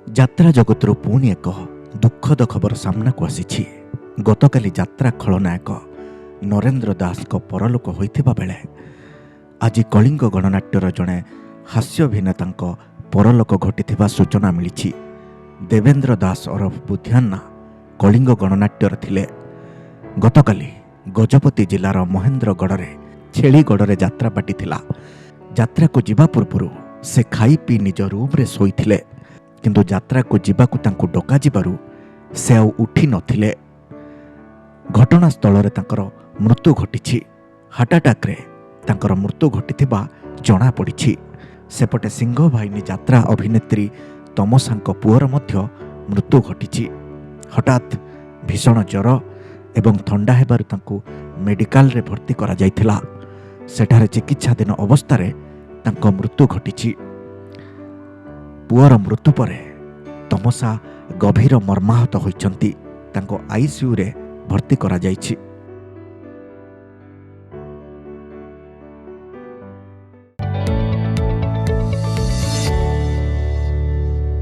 ଯାତ୍ରା ଜଗତରୁ ପୁଣି ଏକ ଦୁଃଖଦ ଖବର ସାମ୍ନାକୁ ଆସିଛି। ଗତକାଲି ଯାତ୍ରା ଖଳନାୟକ ନରେନ୍ଦ୍ର ଦାସଙ୍କ ପରଲୋକ ହୋଇଥିବା ବେଳେ ଆଜି କଳିଙ୍ଗ ଗଣନାଟ୍ୟର ଜଣେ ହାସ୍ୟାଭିନେତାଙ୍କ ପରଲୋକ ଘଟିଥିବା ସୂଚନା ମିଳିଛି। ଦେବେନ୍ଦ୍ର ଦାସ ଓରଫ ବୁଦ୍ଧିଆନ୍ନା କଳିଙ୍ଗ ଗଣନାଟ୍ୟର ଥିଲେ। ଗତକାଲି ଗଜପତି ଜିଲ୍ଲାର ମହେନ୍ଦ୍ରଗଡ଼ରେ ଛେଳିଗଡ଼ରେ ଯାତ୍ରା ପାଟିଥିଲା। ଯାତ୍ରାକୁ ଯିବା ପୂର୍ବରୁ ସେ ଖାଇ ପିଇ ନିଜ ରୁମ୍ରେ ଶୋଇଥିଲେ, କିନ୍ତୁ ଯାତ୍ରାକୁ ଯିବାକୁ ତାଙ୍କୁ ଡକାଯିବାରୁ ସେ ଆଉ ଉଠି ନଥିଲେ। ଘଟଣାସ୍ଥଳରେ ତାଙ୍କର ମୃତ୍ୟୁ ଘଟିଛି। ହାର୍ଟଆଟାକ୍ରେ ତାଙ୍କର ମୃତ୍ୟୁ ଘଟିଥିବା ଜଣାପଡ଼ିଛି। ସେପଟେ ସିଂହବାହିନୀ ଯାତ୍ରା ଅଭିନେତ୍ରୀ ତମସାଙ୍କ ପୁଅର ମଧ୍ୟ ମୃତ୍ୟୁ ଘଟିଛି। ହଠାତ୍ ଭୀଷଣ ଜ୍ୱର ଏବଂ ଥଣ୍ଡା ହେବାରୁ ତାଙ୍କୁ ମେଡିକାଲରେ ଭର୍ତ୍ତି କରାଯାଇଥିଲା। ସେଠାରେ ଚିକିତ୍ସାଧୀନ ଅବସ୍ଥାରେ ତାଙ୍କ ମୃତ୍ୟୁ ଘଟିଛି। ପୁଅର ମୃତ୍ୟୁ ପରେ ତମସା ଗଭୀର ମର୍ମାହତ ହୋଇଛନ୍ତି। ତାଙ୍କୁ ଆଇସିୟୁରେ ଭର୍ତ୍ତି କରାଯାଇଛି।